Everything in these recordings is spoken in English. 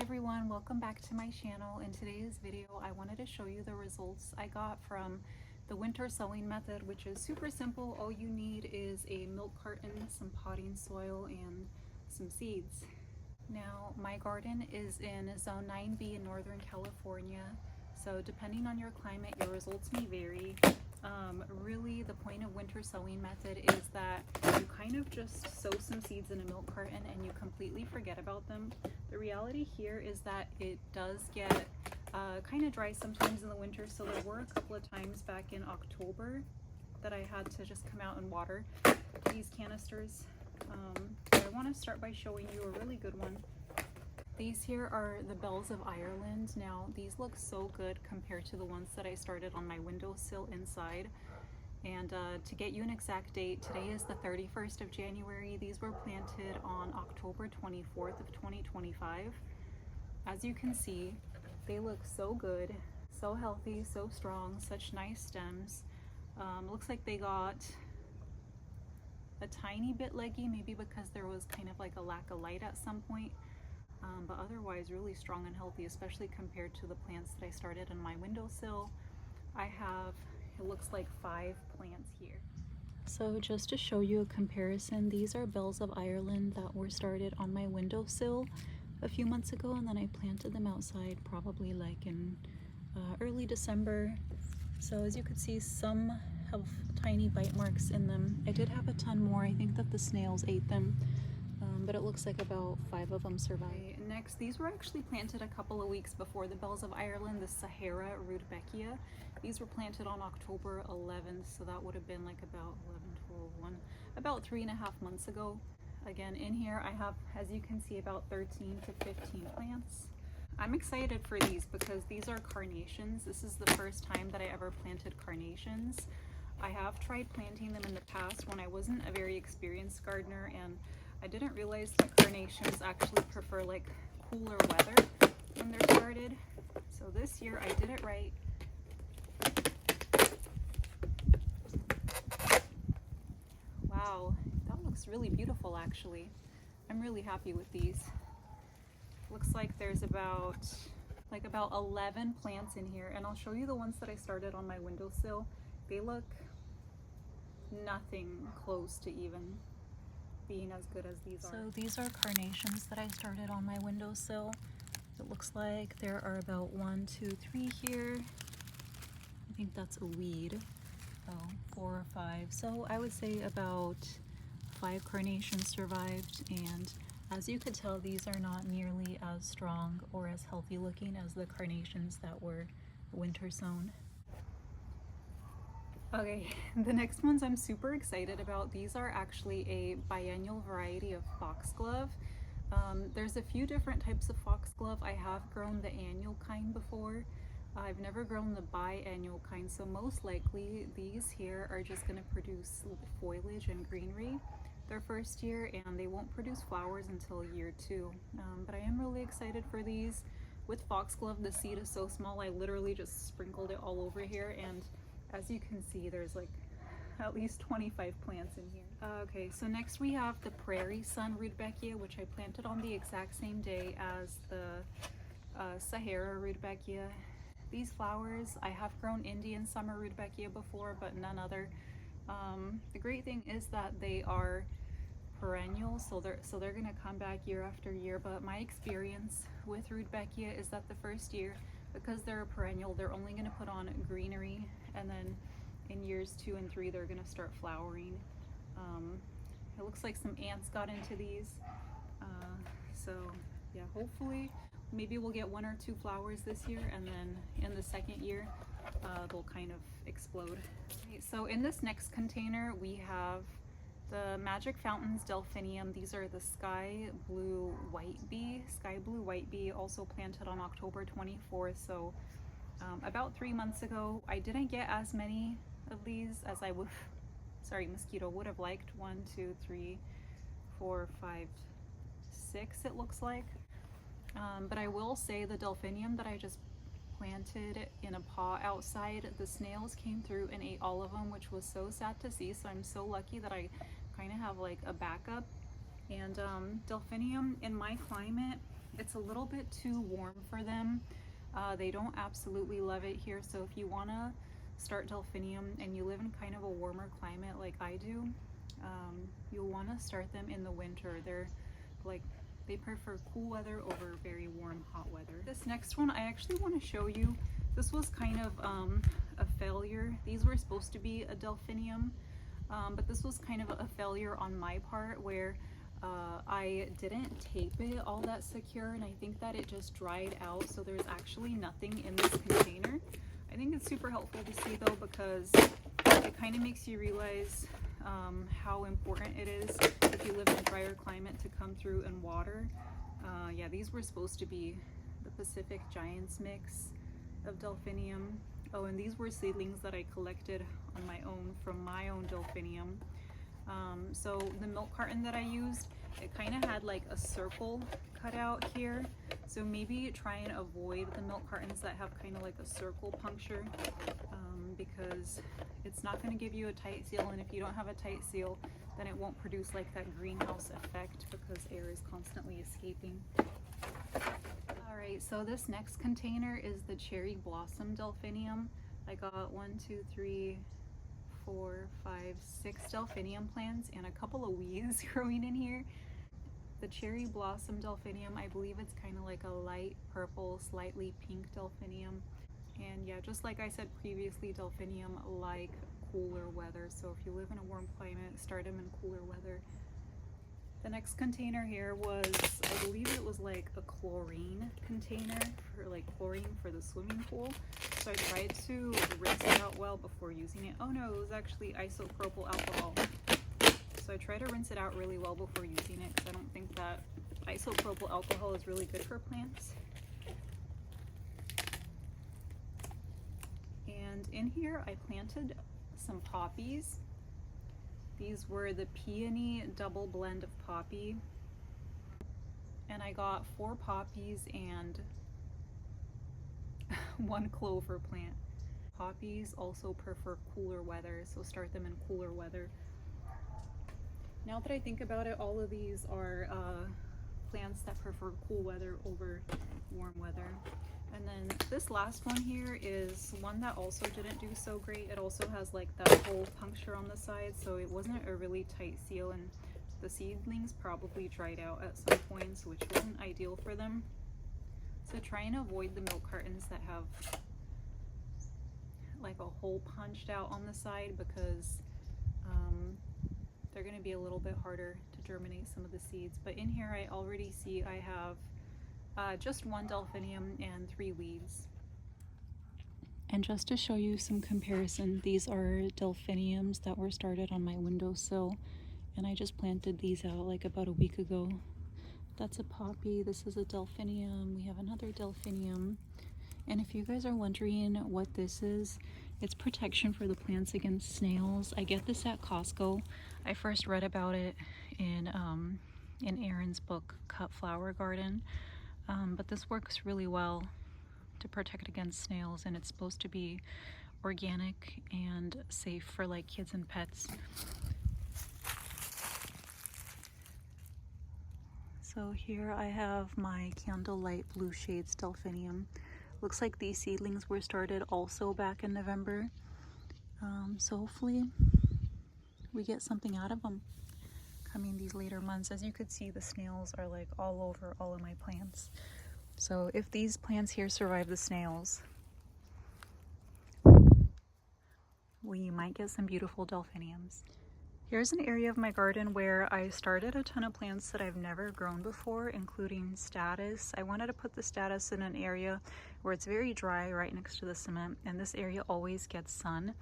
everyone, welcome back to my channel. In today's video I wanted to show you the results I got from the winter sowing method, which is super simple. All you need is a milk carton, some potting soil, and some seeds. Now my garden is in zone 9B in Northern California, so depending on your climate your results may vary. Really the point of winter sowing method is that you kind of just sow some seeds in a milk carton and you completely forget about them. The reality here is that it does get kind of dry sometimes in the winter, so there were a couple of times back in October that I had to just come out and water these canisters. But I want to start by showing you a really good one. These here are the bells of Ireland. Now these look so good compared to the ones that I started on my windowsill inside. And to get you an exact date, today is the 31st of January. These were planted on October 24th of 2025. As you can see, they look so good, so healthy, so strong, such nice stems. Looks like they got a tiny bit leggy, maybe because there was kind of like a lack of light at some point. But otherwise really strong and healthy, especially compared to the plants that I started on my windowsill. I have, it looks like 5 plants here. So just to show you a comparison, these are bells of Ireland that were started on my windowsill a few months ago, and then I planted them outside probably like in early December. So as you could see, some have tiny bite marks in them. I did have a ton more. I think that the snails ate them. But it looks like about 5 of them survived. Next, these were actually planted a couple of weeks before the bells of Ireland, the Sahara rudbeckia. These were planted on October 11th, so that would have been like about 11, 12, 1, about 3.5 months ago. Again, in here I have, as you can see, about 13 to 15 plants. I'm excited for these because these are carnations. This is the first time that I ever planted carnations. I have tried planting them in the past when I wasn't a very experienced gardener, and I didn't realize that carnations actually prefer like cooler weather when they're started. So this year I did it right. Wow, that looks really beautiful actually. I'm really happy with these. Looks like there's about 11 plants in here, and I'll show you the ones that I started on my windowsill. They look nothing close to even being as good as these are. So these are carnations that I started on my windowsill. It looks like there are about 1, 2, 3 here. I think that's a weed. Oh, 4 or 5. So I would say about 5 carnations survived, and as you could tell, these are not nearly as strong or as healthy looking as the carnations that were winter sown. Okay, the next ones I'm super excited about. These are actually a biennial variety of foxglove. There's a few different types of foxglove. I have grown the annual kind before. I've never grown the biennial kind, so most likely these here are just going to produce foliage and greenery their first year, and they won't produce flowers until year 2. But I am really excited for these. With foxglove, the seed is so small, I literally just sprinkled it all over here, and as you can see, there's like at least 25 plants in here. Okay, so next we have the prairie sun rudbeckia, which I planted on the exact same day as the Sahara rudbeckia. These flowers, I have grown Indian summer rudbeckia before, but none other. The great thing is that they are perennials, so they're gonna come back year after year. But my experience with rudbeckia is that the first year, because they're a perennial, they're only gonna put on greenery, and then in years 2 and 3 they're gonna start flowering. It looks like some ants got into these, so yeah, hopefully maybe we'll get 1 or 2 flowers this year, and then in the second year they'll kind of explode. Okay, so in this next container we have the Magic Fountains delphinium. These are the sky blue white bee, also planted on October 24th. So about 3 months ago. I didn't get as many of these as I would, would have liked. 1, 2, 3, 4, 5, 6 it looks like. But I will say the delphinium that I just planted in a pot outside, the snails came through and ate all of them, which was so sad to see. So I'm so lucky that I kind of have like a backup. And delphinium in my climate, it's a little bit too warm for them. They don't absolutely love it here, so if you want to start delphinium and you live in kind of a warmer climate like I do, you'll want to start them in the winter. They prefer cool weather over very warm, hot weather. This next one I actually want to show you. This was kind of a failure. These were supposed to be a delphinium, but this was kind of a failure on my part where I didn't tape it all that secure, and I think that it just dried out, so there's actually nothing in this container. I think it's super helpful to see though, because it kind of makes you realize how important it is if you live in a drier climate to come through and water. Yeah, these were supposed to be the Pacific Giants mix of delphinium. Oh, and these were seedlings that I collected on my own from my own delphinium. So the milk carton that I used, it kind of had like a circle cut out here, so maybe try and avoid the milk cartons that have kind of like a circle puncture, because it's not going to give you a tight seal, and if you don't have a tight seal, then it won't produce like that greenhouse effect because air is constantly escaping. Alright, so this next container is the cherry blossom delphinium. I got 1, 2, 3, 4, 5, 6 delphinium plants and a couple of weeds growing in here. The cherry blossom delphinium, I believe it's kind of like a light purple, slightly pink delphinium. And yeah, just like I said previously, delphinium like cooler weather, so if you live in a warm climate, start them in cooler weather. The next container here was, I believe it was like a chlorine container for like chlorine for the swimming pool. So I tried to rinse it out well before using it. Oh no, it was actually isopropyl alcohol. So I try to rinse it out really well before using it, because I don't think that isopropyl alcohol is really good for plants. And in here I planted some poppies. These were the peony double blend of poppy, and I got 4 poppies and 1 clover plant. Poppies also prefer cooler weather, so start them in cooler weather. Now that I think about it, all of these are plants that prefer cool weather over warm weather. And then this last one here is one that also didn't do so great. It also has like that hole puncture on the side, so it wasn't a really tight seal, and the seedlings probably dried out at some points, which wasn't ideal for them. So try and avoid the milk cartons that have like a hole punched out on the side, because they're going to be a little bit harder to germinate some of the seeds. But in here I already see I have just 1 delphinium and 3 weeds. And just to show you some comparison, these are delphiniums that were started on my windowsill, and I just planted these out like about a week ago. That's a poppy, this is a delphinium, we have another delphinium. And if you guys are wondering what this is, it's protection for the plants against snails. I get this at Costco. I first read about it in Erin's book, Cut Flower Garden. But this works really well to protect against snails, and it's supposed to be organic and safe for like kids and pets. So here I have my candlelight blue shades delphinium. Looks like these seedlings were started also back in November. So hopefully we get something out of them coming these later months. As you could see, the snails are like all over all of my plants. So if these plants here survive the snails, we might get some beautiful delphiniums. Here's an area of my garden where I started a ton of plants that I've never grown before, including statice. I wanted to put the statice in an area where it's very dry right next to the cement, and this area always gets sun.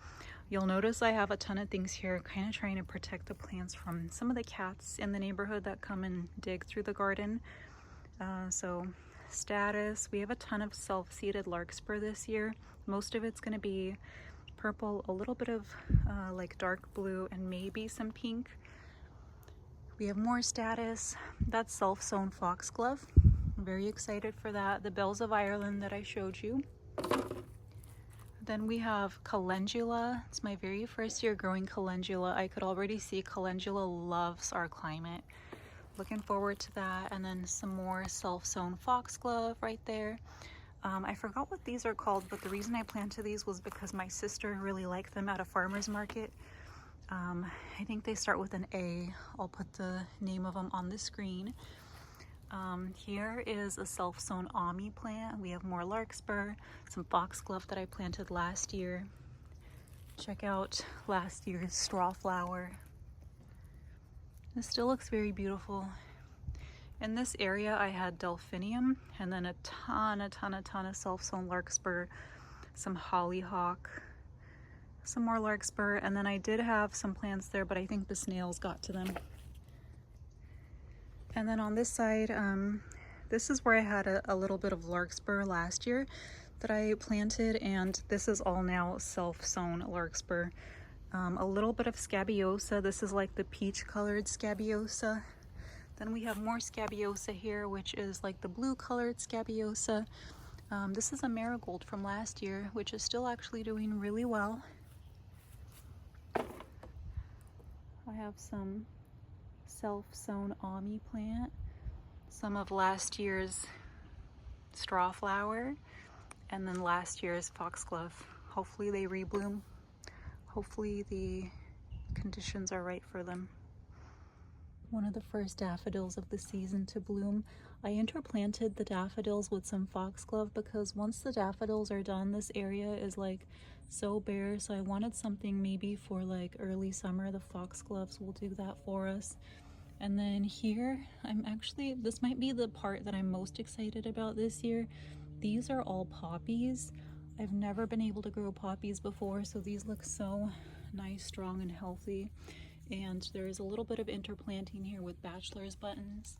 You'll notice I have a ton of things here, kind of trying to protect the plants from some of the cats in the neighborhood that come and dig through the garden. So statice, we have a ton of self-seeded larkspur this year. Most of it's going to be purple, a little bit of like dark blue, and maybe some pink. We have more statice. That's self-sown foxglove. I'm very excited for that. The bells of Ireland that I showed you. Then we have calendula. It's my very first year growing calendula. I could already see calendula loves our climate. looking forward to that. And then some more self-sown foxglove right there. I forgot what these are called, but the reason I planted these was because my sister really liked them at a farmer's market. I think they start with an A. I'll put the name of them on the screen. Here is a self-sown Ami plant. We have more larkspur, some foxglove that I planted last year. Check out last year's strawflower. This still looks very beautiful. In this area I had delphinium and then a ton of self-sown larkspur, some hollyhock, some more larkspur, and then I did have some plants there, but I think the snails got to them. And then on this side, this is where I had a little bit of larkspur last year that I planted, and this is all now self-sown larkspur. A little bit of scabiosa. This is like the peach colored scabiosa. Then we have more scabiosa here, which is like the blue colored scabiosa. This is a marigold from last year, which is still actually doing really well. I have some self-sown Ami plant, some of last year's strawflower, and then last year's foxglove. Hopefully they rebloom. Hopefully the conditions are right for them. One of the first daffodils of the season to bloom. I interplanted the daffodils with some foxglove because once the daffodils are done, this area is like so bare, so I wanted something maybe for like early summer. The foxgloves will do that for us. And then here, this might be the part that I'm most excited about this year. These are all poppies. I've never been able to grow poppies before, so these look so nice, strong, and healthy. And there's a little bit of interplanting here with bachelor's buttons.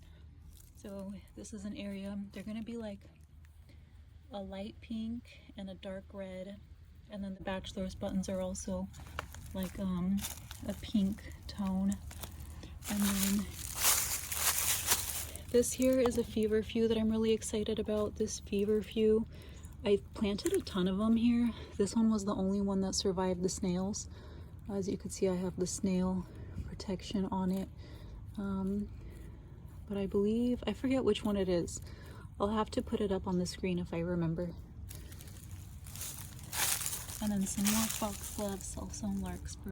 So this is an area, they're gonna be like a light pink and a dark red. And then the bachelor's buttons are also like a pink tone. And then this here is a feverfew that I'm really excited about. This feverfew, I planted a ton of them here. This one was the only one that survived the snails. As you can see, I have the snail protection on it. But I forget which one it is. I'll have to put it up on the screen if I remember. And then some more foxglove, self-sown larkspur.